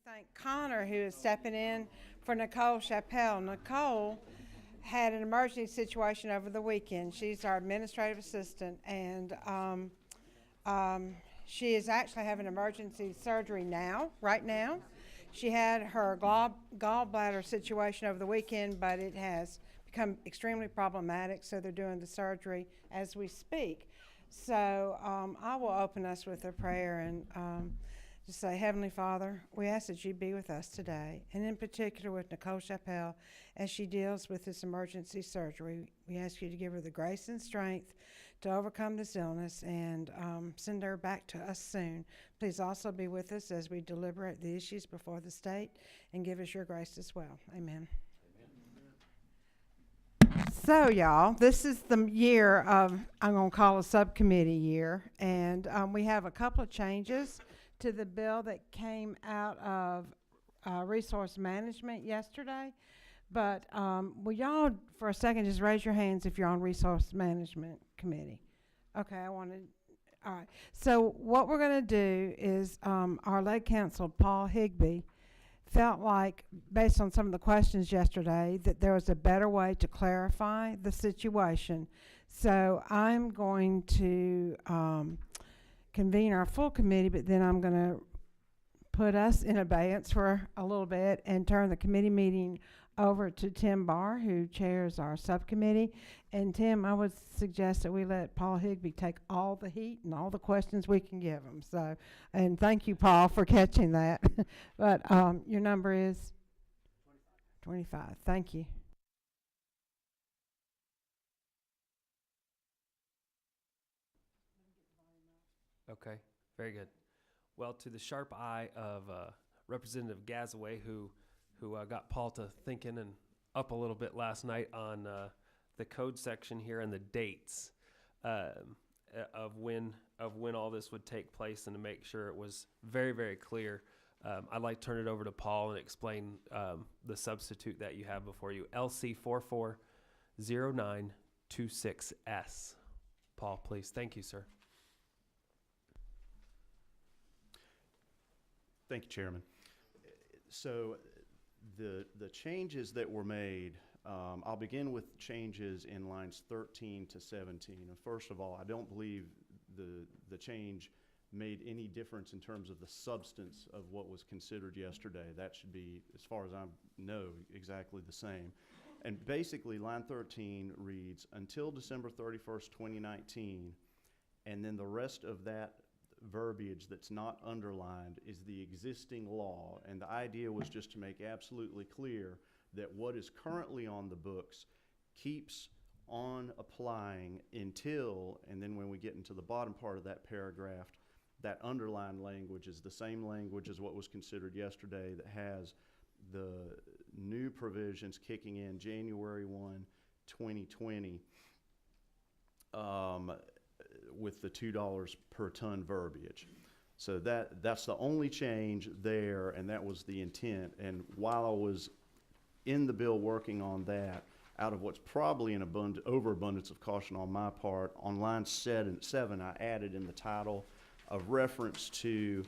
thank Connor, who is stepping in for Nicole Chappelle. Nicole had an emergency situation over the weekend. She's our administrative assistant, and she is actually having emergency surgery now, right now. She had her gallbladder situation over the weekend, but it has become extremely problematic, so they're doing the surgery as we speak. So I will open us with a prayer and just say, Heavenly Father, we ask that you be with us today, and in particular with Nicole Chappelle as she deals with this emergency surgery. We ask you to give her the grace and strength to overcome this illness and send her back to us soon. Please also be with us as we deliberate the issues before the state and give us your grace as well. Amen. So, y'all, this is the year of, I'm going to call a subcommittee year, and we have a couple of changes to the bill that came out of resource management yesterday. But will y'all, for a second, just raise your hands if you're on resource management committee? Okay, all right. So what we're going to do is our lead counsel, Paul Higbee, felt like, based on some of the questions yesterday, that there was a better way to clarify the situation. So I'm going to convene our full committee, but then I'm going to put us in abeyance for a little bit and turn the committee meeting over to Tim Barr, who chairs our subcommittee. And Tim, I would suggest that we let Paul Higbee take all the heat and all the questions we can give him. So, and thank you, Paul, for catching that. But your number is 25. Thank you. Okay, very good. Well, to the sharp eye of Representative Gazaway, who got Paul to thinking and up a little bit last night on the code section here and the dates of when all this would take place, and to make sure it was very, very clear, I'd like to turn it over to Paul and explain the substitute that you have before you, LC 440926S. Paul, please. Thank you, sir. Thank you, Chairman. So the changes that were made, I'll begin with changes in lines 13 to 17. And first of all, I don't believe the change made any difference in terms of the substance of what was considered yesterday. That should be, as far as I know, exactly the same. And basically, line 13 reads, until December 31st, 2019, and then the rest of that verbiage that's not underlined is the existing law, and the idea was just to make absolutely clear that what is currently on the books keeps on applying until, and then when we get into the bottom part of that paragraph, that underlined language is the same language as what was considered yesterday, that has the new provisions kicking in January 1, 2020, with the $2 per ton verbiage. So that's the only change there, and that was the intent. And while I was in the bill working on that, out of what's probably an overabundance of caution on my part, on line 7, I added in the title a reference to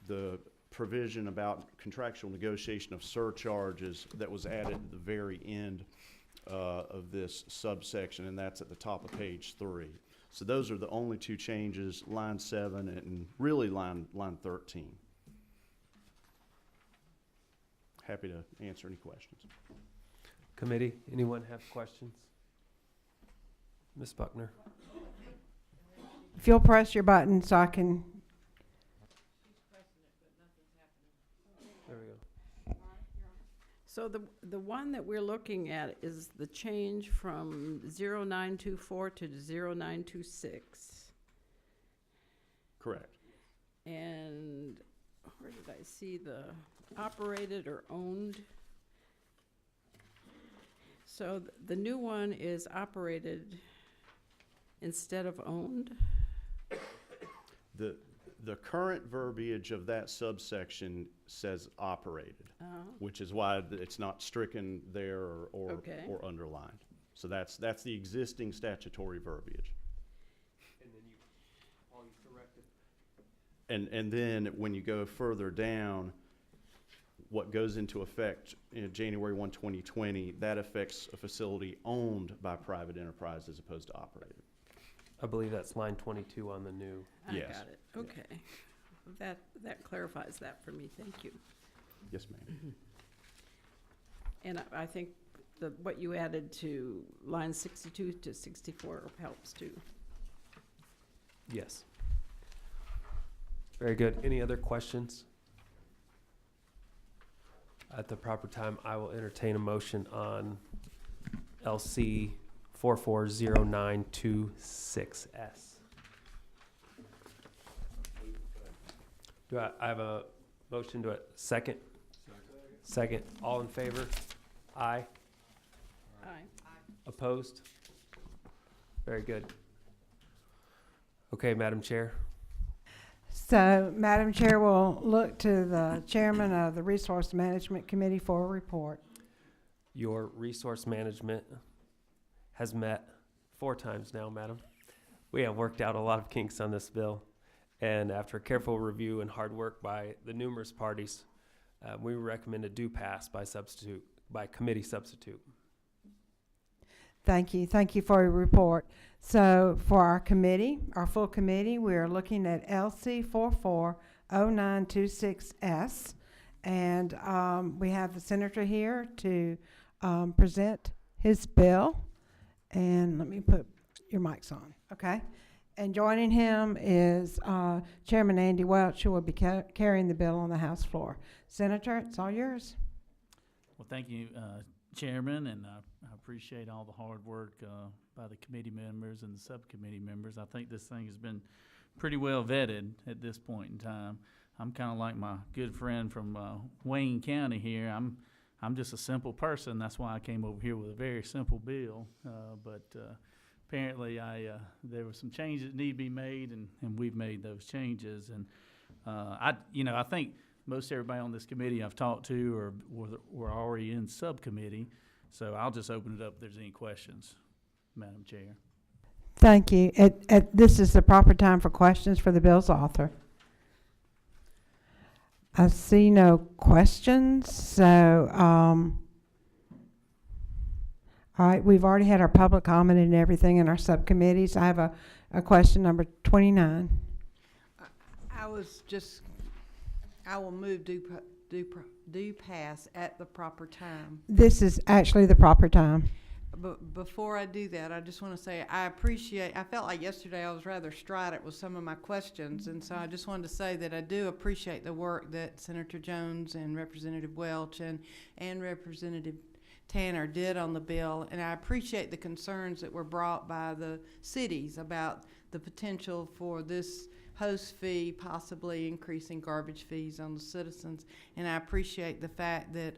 the provision about contractual negotiation of surcharges that was added at the very end of this subsection, and that's at the top of page 3. So those are the only two changes, line 7 and really line 13. Happy to answer any questions. Committee, anyone have questions? Ms. Buckner. If you'll press your button so I can. There we go. So the one that we're looking at is the change from 0924 to 0926. Correct. And where did I see the operated or owned? So the new one is operated instead of owned? The current verbiage of that subsection says operated, which is why it's not stricken there or underlined. So that's the existing statutory verbiage. And then Paul, you corrected. And then when you go further down, what goes into effect January 1, 2020, that affects a facility owned by private enterprise as opposed to operated. I believe that's line 22 on the new. I Yes. got it, okay. That clarifies that for me, thank you. Yes, ma'am. And I think what you added to line 62 to 64 helps too. Yes. Very good. Any other questions? At the proper time, I will entertain a motion on LC 440926S. Do I have a motion to a second? Second. All in favor? Aye. Aye. Opposed? Very good. Okay, Madam Chair. So, Madam Chair, we'll look to the chairman of the Resource Management Committee for a report. Your resource management has met 4 times now, Madam. We have worked out a lot of kinks on this bill, and after careful review and hard work by the numerous parties, we recommend a do pass by committee substitute. Thank you. Thank you for your report. So for our committee, our full committee, we are looking at LC 440926S. And we have the senator here to present his bill. And let me put your mics on, okay? And joining him is Chairman Andy Welch, who will be carrying the bill on the House floor. Senator, it's all yours. Well, thank you, Chairman, and I appreciate all the hard work by the committee members and the subcommittee members. I think this thing has been pretty well vetted at this point in time. I'm kind of like my good friend from Wayne County here. I'm just a simple person. That's why I came over here with a very simple bill. But apparently, there were some changes that need to be made, and we've made those changes. And I think most everybody on this committee I've talked to were already in subcommittee. So I'll just open it up if there's any questions, Madam Chair. Thank you. This is the proper time for questions for the bill's author. I see no questions, so, all right, we've already had our public comment and everything in our subcommittees. I have a question number 29. I will move do pass at the proper time. This is actually the proper time. But before I do that, I just want to say I felt like yesterday I was rather strident with some of my questions, and so I just wanted to say that I do appreciate the work that Senator Jones and Representative Welch and Representative Tanner did on the bill, and I appreciate the concerns that were brought by the cities about the potential for this host fee possibly increasing garbage fees on the citizens. And I appreciate the fact that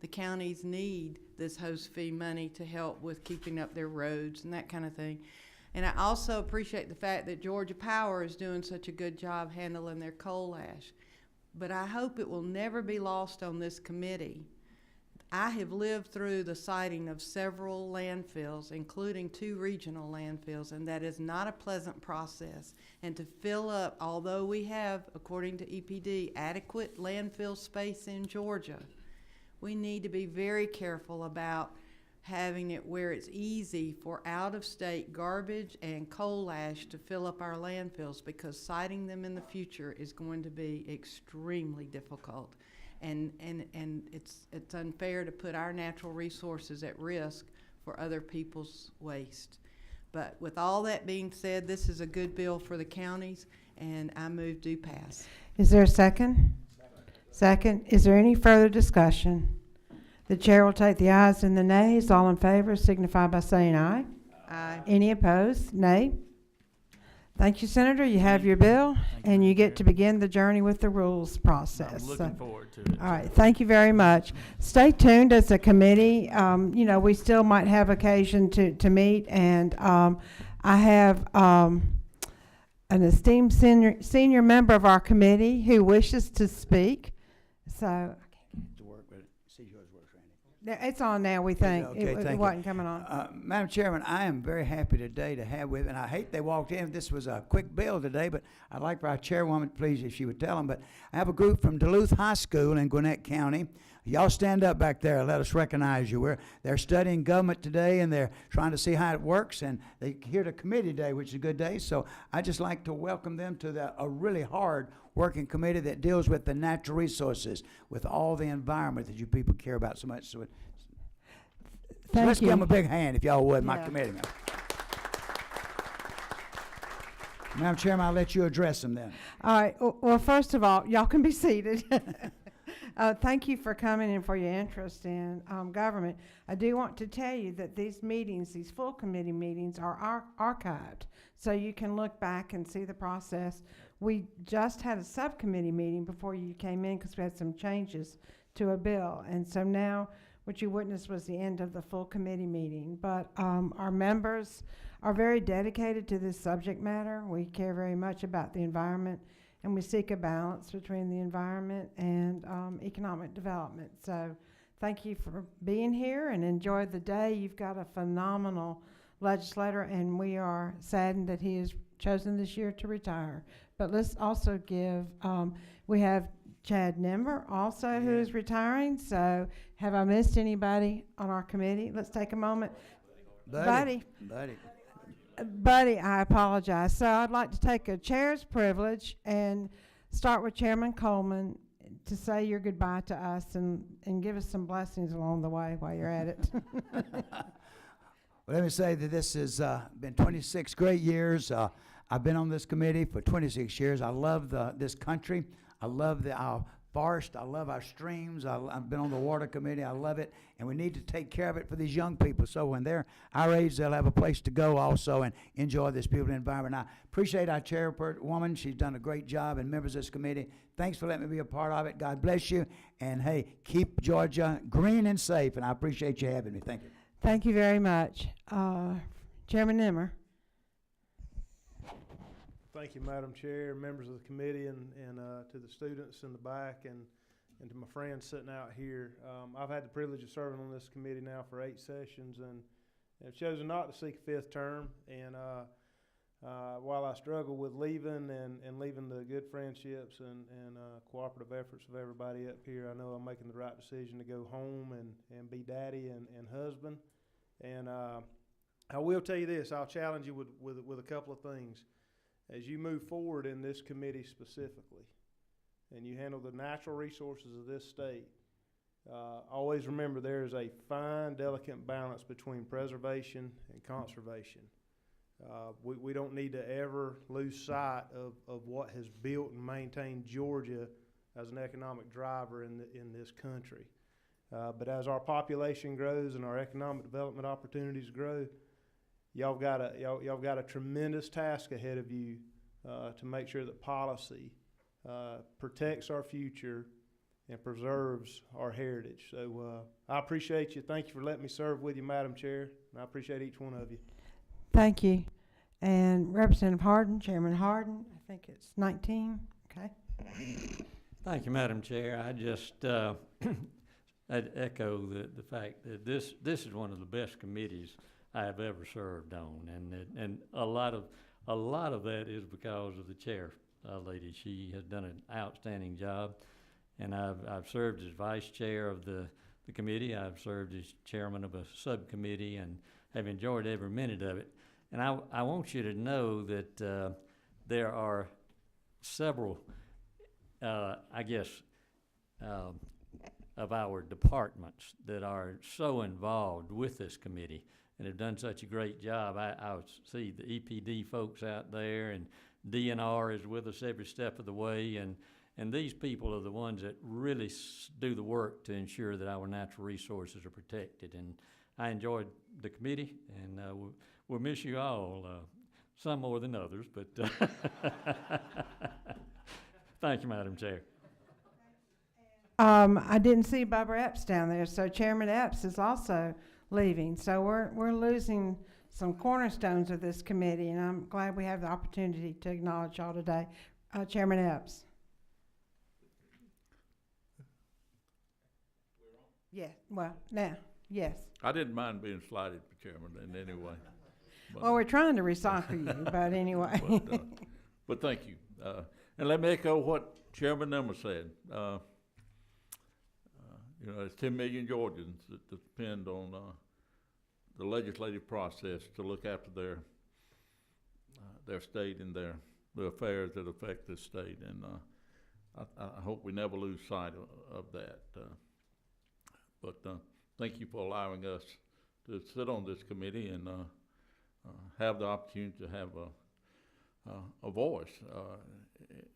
the counties need this host fee money to help with keeping up their roads and that kind of thing. And I also appreciate the fact that Georgia Power is doing such a good job handling their coal ash. But I hope it will never be lost on this committee. I have lived through the siting of several landfills, including 2 regional landfills, and that is not a pleasant process. And to fill up, although we have, according to EPD, adequate landfill space in Georgia, we need to be very careful about having it where it's easy for out-of-state garbage and coal ash to fill up our landfills, because siting them in the future is going to be extremely difficult. And it's unfair to put our natural resources at risk for other people's waste. But with all that being said, this is a good bill for the counties, and I move do pass. Is there a second? Second. Is there any further discussion? The chair will take the ayes and the nays. All in favor signify by saying aye. Aye. Any opposed? Nay. Thank you, Senator. You have your bill, and you get to begin the journey with the rules process. I'm looking forward to it. All right, thank you very much. Stay tuned as a committee. We still might have occasion to meet, and I have an esteemed senior member of our committee who wishes to speak. So To work, but see yours works, Randy. It's on now, we think. Okay, It thank you. wasn't coming on. Madam Chairman, I am very happy today to have with, and I hate they walked in. This was a quick bill today, but I'd like for our chairwoman, please, if she would tell them. But I have a group from Duluth High School in Gwinnett County. Y'all stand up back there and let us recognize you. They're studying government today, and they're trying to see how it works, and they're here to committee day, which is a good day. So I'd just like to welcome them to a really hard working committee that deals with the natural resources, with all the environment that you people care about so much. So Thank let's you. give them a big hand, if y'all would, my Yeah. committee members. Madam Chairman, I'll let you address them then. All right, well, first of all, y'all can be seated. Thank you for coming and for your interest in government. I do want to tell you that these meetings, these full committee meetings, are archived, so you can look back and see the process. We just had a subcommittee meeting before you came in because we had some changes to a bill, and so now what you witnessed was the end of the full committee meeting. But our members are very dedicated to this subject matter. We care very much about the environment, and we seek a balance between the environment and economic development. So thank you for being here and enjoy the day. You've got a phenomenal legislator, and we are saddened that he has chosen this year to retire. But let's also give, we have Chad Nimmer also who is retiring. So have I missed anybody on our committee? Let's take a moment. Buddy, I apologize. So I'd like to take a chair's privilege and start with Chairman Coleman to say your goodbye to us and give us some blessings along the way while you're at it. Well, let me say that this has been 26 great years. I've been on this committee for 26 years. I love this country. I love our forest. I love our streams. I've been on the water committee. I love it. And we need to take care of it for these young people. So when they're our age, they'll have a place to go also and enjoy this beautiful environment. I appreciate our chairwoman. She's done a great job, and members of this committee. Thanks for letting me be a part of it. God bless you. And, hey, keep Georgia green and safe. And I appreciate you having me. Thank you. Thank you very much. Chairman Nimmer. Thank you, Madam Chair, members of the committee, and to the students in the back, and to my friends sitting out here. I've had the privilege of serving on this committee now for 8 sessions, and have chosen not to seek a 5th term. And while I struggle with leaving and leaving the good friendships and cooperative efforts of everybody up here, I know I'm making the right decision to go home and be daddy and husband. And I will tell you this, I'll challenge you with a couple of things. As you move forward in this committee specifically, and you handle the natural resources of this state, always remember there is a fine, delicate balance between preservation and conservation. We don't need to ever lose sight of what has built and maintained Georgia as an economic driver in this country. But as our population grows and our economic development opportunities grow, y'all got a tremendous task ahead of you to make sure that policy protects our future and preserves our heritage. So I appreciate you. Thank you for letting me serve with you, Madam Chair. And I appreciate each one of you. Thank you. And Representative Harden, Chairman Harden, I think it's 19. Okay. Thank you, Madam Chair. I just I'd echo the fact that this is one of the best committees I have ever served on, and a lot of that is because of the chair lady. She has done an outstanding job, and I've served as vice chair of the committee. I've served as chairman of a subcommittee, and have enjoyed every minute of it. And I want you to know that there are several, of our departments that are so involved with this committee and have done such a great job. I see the EPD folks out there, and DNR is with us every step of the way, and these people are the ones that really do the work to ensure that our natural resources are protected. And I enjoyed the committee, and we'll miss you all, some more than others, but thank you, Madam Chair. I didn't see Barbara Epps down there, so Chairman Epps is also leaving. So we're losing some cornerstones of this committee, and I'm glad we have the opportunity to acknowledge y'all today. Chairman Epps. Yes, well, now, yes. I didn't mind being slighted, Chairman, in any way. But, Well, we're trying to recycle you, but anyway. but thank you. And let me echo what Chairman Nimmer said. You know, there's 10 million Georgians that depend on the legislative process to look after their state and the affairs that affect this state. And I hope we never lose sight of that. But thank you for allowing us to sit on this committee and have the opportunity to have a voice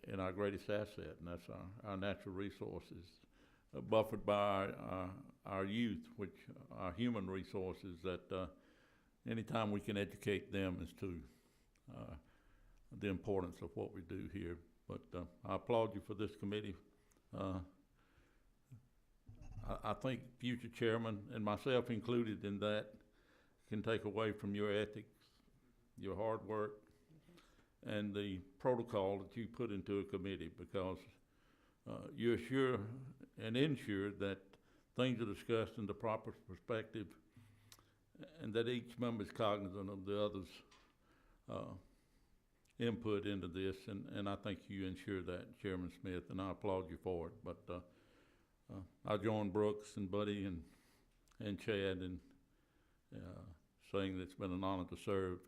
in our greatest asset, and that's our natural resources, buffered by our youth, which are human resources that anytime we can educate them as to the importance of what we do here. But I applaud you for this committee. I think future chairman, and myself included in that, can take away from your ethics, your hard work, and the protocol that you put into a committee, because you assure and ensure that things are discussed in the proper perspective and that each member is cognizant of the other's input into this, and I think you ensure that, Chairman Smith, and I applaud you for it. But I join Brooks and Buddy and Chad in saying that it's been an honor to serve,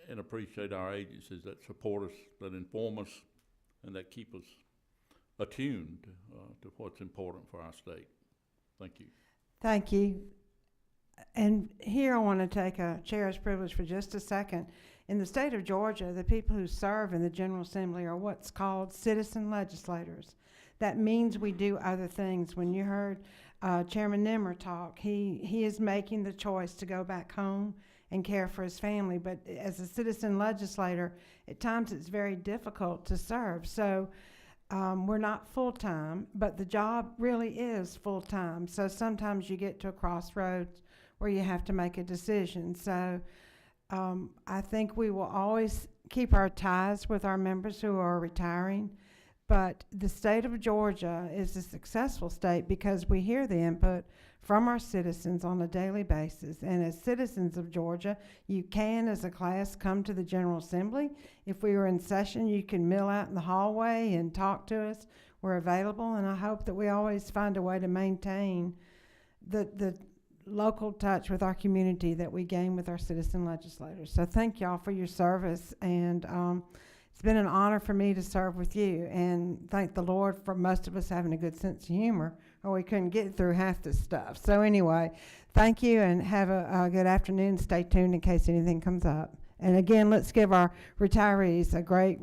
and appreciate our agencies that support us, that inform us, and that keep us attuned to what's important for our state. Thank you. Thank you. And here I want to take a chair's privilege for just a second. In the state of Georgia, the people who serve in the General Assembly are what's called citizen legislators. That means we do other things. When you heard Chairman Nimmer talk, he is making the choice to go back home and care for his family. But as a citizen legislator, at times it's very difficult to serve. So we're not full-time, but the job really is full-time. So sometimes you get to a crossroads where you have to make a decision. So I think we will always keep our ties with our members who are retiring. But the state of Georgia is a successful state because we hear the input from our citizens on a daily basis. And as citizens of Georgia, you can, as a class, come to the General Assembly. If we were in session, you can mill out in the hallway and talk to us. We're available, and I hope that we always find a way to maintain the local touch with our community that we gain with our citizen legislators. So thank y'all for your service, and it's been an honor for me to serve with you, and thank the Lord for most of us having a good sense of humor, or we couldn't get through half this stuff. So anyway, thank you, and have a good afternoon. Stay tuned in case anything comes up. And again, let's give our retirees a great